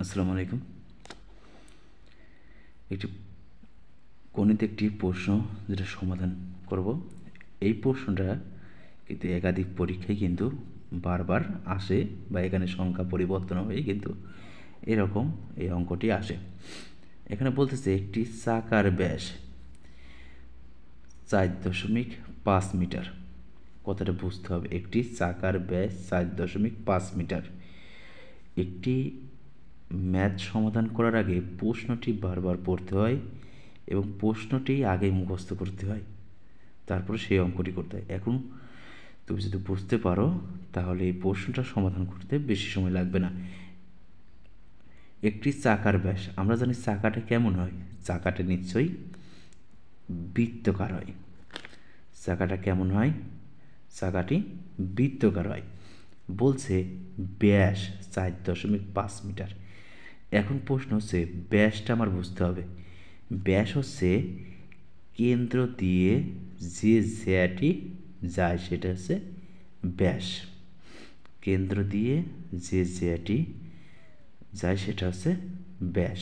আসসালামু আলাইকুম। একটি গণিত একটি প্রশ্ন যেটা সমাধান করব। এই প্রশ্নটা কিন্তু একাধিক পরীক্ষায় কিন্তু বারবার আসে, বা এখানে সংখ্যা পরিবর্তন হয়ে কিন্তু এরকম এই অঙ্কটি আসে। এখানে বলতেছে একটি চাকার ব্যাস 4.5 মিটার। কথাটা বুঝতে হবে, একটি চাকার ব্যাস 4.5 মিটার। একটি ম্যাথ সমাধান করার আগে প্রশ্নটি বারবার পড়তে হয় এবং প্রশ্নটি আগে মুখস্থ করতে হয়, তারপরে সেই অঙ্কটি করতে হয়। এখন তুমি যদি বুঝতে পারো তাহলে এই প্রশ্নটা সমাধান করতে বেশি সময় লাগবে না। একটি চাকার ব্যাস, আমরা জানি চাকাটা কেমন হয়, চাকাটা নিশ্চয়ই বৃত্তাকার হয়। চাকাটা কেমন হয়? চাকাটি বৃত্তাকার হয়। বলছে ব্যাস 4.5 মিটার। এখন প্রশ্ন হচ্ছে ব্যাসটা আমার বুঝতে হবে। ব্যাস হচ্ছে কেন্দ্র দিয়ে যে জ্যাটি যায় সেটা হচ্ছে ব্যাস। কেন্দ্র দিয়ে যে জ্যাটি যায় সেটা হচ্ছে ব্যাস।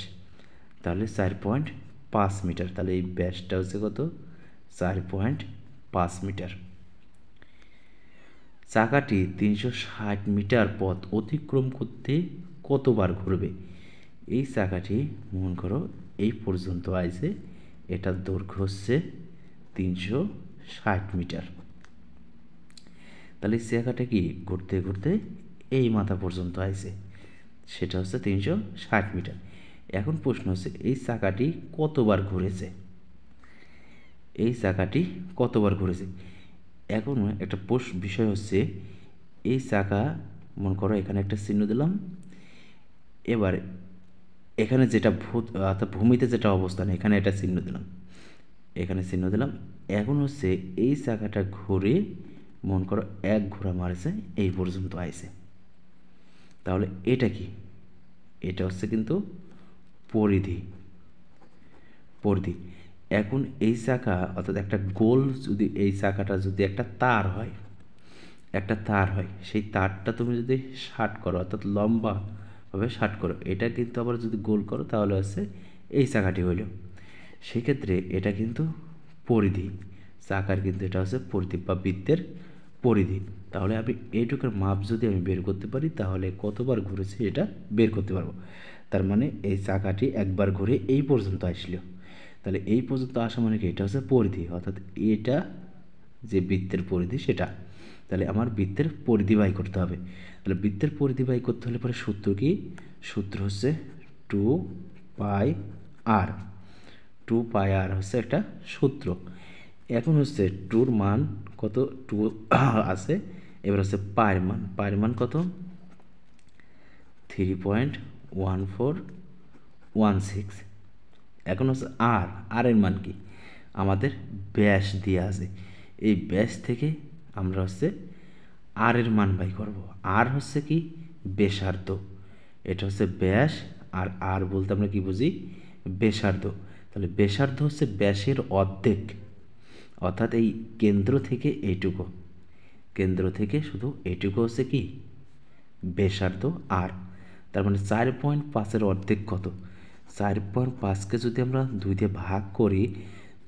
তাহলে 4.5 মিটার। তাহলে এই ব্যাসটা হচ্ছে কত? 4.5 মিটার। চাকাটি 360 মিটার পথ অতিক্রম করতে কতবার ঘুরবে? এই চাকাটি মনে করো এই পর্যন্ত আইছে, এটার দৈর্ঘ্য হচ্ছে 360 মিটার। তাহলে চাকাটা কি ঘুরতে ঘুরতে এই মাথা পর্যন্ত আইছে, সেটা হচ্ছে 360 মিটার। এখন প্রশ্ন হচ্ছে এই চাকাটি কতবার ঘুরেছে? এই চাকাটি কতবার ঘুরেছে? এখন একটা বিষয় হচ্ছে এই চাকা, মনে করো এখানে একটা চিহ্ন দিলাম। এবার এখানে যেটা অর্থাৎ ভূমিতে যেটা অবস্থান, এখানে একটা চিহ্ন দিলাম, এখানে চিহ্ন দিলাম। এখন হচ্ছে এই চাকাটা ঘুরে মনে করো এক ঘোরা মারেছে, এই পর্যন্ত আইছে। তাহলে এটা কি? এটা হচ্ছে কিন্তু পরিধি। পরিধি। এখন এই চাকা অর্থাৎ একটা গোল, যদি এই চাকাটা যদি একটা তার হয়, একটা তার হয়, সেই তারটা তুমি যদি শার্ট করো অর্থাৎ লম্বাভাবে শার্ট করো, এটা কিন্তু আবার যদি গোল করো তাহলে হচ্ছে এই চাকাটি হইল। সেক্ষেত্রে এটা কিন্তু পরিধি। চাকার কিন্তু এটা হচ্ছে পরিধি বা বৃত্তের পরিধি। তাহলে আমি এইটুকুর মাপ যদি আমি বের করতে পারি তাহলে কতবার ঘুরেছে এটা বের করতে পারবো। তার মানে এই চাকাটি একবার ঘুরে এই পর্যন্ত আসলো। তাহলে এই পর্যন্ত আসা মানে কি? এটা হচ্ছে পরিধি, অর্থাৎ এটা যে বৃত্তের পরিধি সেটা। তাহলে আমার বৃত্তের পরিধি বাই করতে হবে। তাহলে বৃত্তের পরিধি বাই করতে হলে পরে সূত্র কি? সূত্র হচ্ছে 2πr। 2πr হচ্ছে একটা সূত্র। এখন হচ্ছে টুর মান কত? 2 আছে। এবার হচ্ছে পায়ের মান, পায়ের মান কত? 3.1416। এখন হচ্ছে আর এর মান কি? আমাদের ব্যাস দিয়ে আছে, এই ব্যাস থেকে আমরা হচ্ছে আর এর মান বাই করব। আর হচ্ছে কি? ব্যাসার্ধ। এটা হচ্ছে ব্যাস, আর আর বলতে আমরা কি বুঝি? ব্যাসার্ধ। তাহলে ব্যাসার্ধ হচ্ছে ব্যাসের অর্ধেক, অর্থাৎ এই কেন্দ্র থেকে এইটুকু, কেন্দ্র থেকে শুধু এইটুকু হচ্ছে কি? ব্যাসার্ধ। আর তার মানে 4.5-এর অর্ধেক কত? 4.5কে যদি আমরা 2 দিয়ে ভাগ করি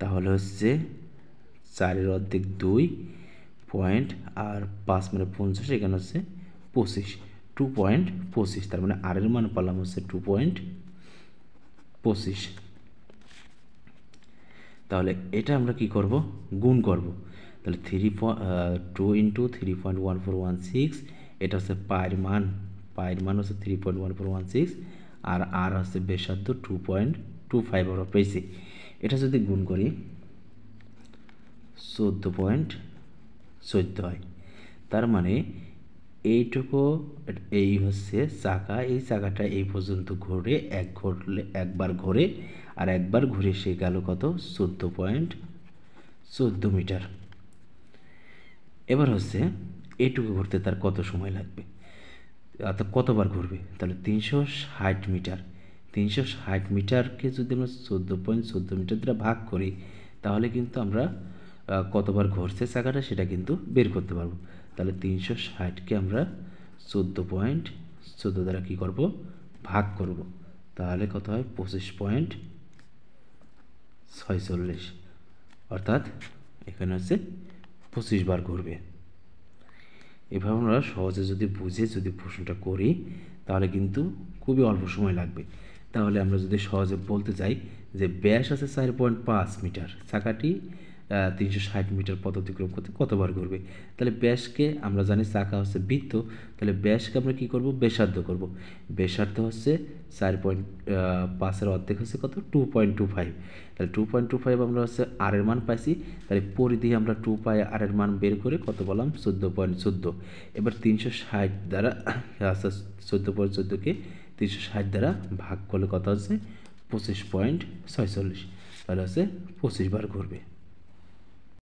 তাহলে হচ্ছে 4-এর অর্ধেক 2 পয়েন্ট, আর 5 মানে 50, এখানে হচ্ছে 25, 2.25। তার মানে আর এর মান পেলাম হচ্ছে 2.25। তাহলে এটা আমরা কি করব? গুণ করব। তাহলে 2 ইন্টু 3.1416, এটা হচ্ছে পায়ের মান, পায়ের মান হচ্ছে 3.1416, আর আর হচ্ছে ব্যাসার্ধ 2.25 আমরা পেয়েছি। এটা যদি গুণ করি 14.14 হয়। তার মানে এইটুকু, এই হচ্ছে চাকা, এই চাকাটা এই পর্যন্ত ঘুরে একবার ঘুরে, আর একবার ঘুরে সে গেল কত? 14.14 মিটার। এবার হচ্ছে এইটুকু ঘুরতে তার কত সময় লাগবে, অর্থাৎ কতবার ঘুরবে? তাহলে 360 মিটার। 360 মিটারকে যদি আমরা 14.14 মিটার দ্বারা ভাগ করি তাহলে কিন্তু আমরা কতবার ঘুরছে চাকাটা সেটা কিন্তু বের করতে পারবো। তাহলে 360কে আমরা 14.14 দ্বারা কী করব? ভাগ করব, তাহলে কত হয় 25.46, অর্থাৎ এখানে হচ্ছে 25 বার ঘুরবে। এভাবে আমরা সহজে যদি বুঝে যদি প্রশ্নটা করি তাহলে কিন্তু খুবই অল্প সময় লাগবে। তাহলে আমরা যদি সহজে বলতে চাই যে ব্যাস আছে 4.5 মিটার, চাকাটি 360 মিটার পথ অতিক্রম করতে কতবার ঘুরবে, তাহলে ব্যাসকে আমরা জানি চাকা হচ্ছে বৃত্ত, তাহলে ব্যাসকে আমরা কী করব, ব্যাসার্ধ করব। ব্যাসার্ধ হচ্ছে 4.5-এর অর্ধেক হচ্ছে কত, 2.25, তাহলে 2.25 আমরা হচ্ছে আর এর মান পাইছি, তাহলে পরিধি আমরা 2 পাই আর এর মান বের করে কত বললাম 14.14। এবার 360 দ্বারা আচ্ছা 14.14কে 360 দ্বারা ভাগ করলে কত হচ্ছে 25.46, তাহলে হচ্ছে 25 বার ঘুরবে।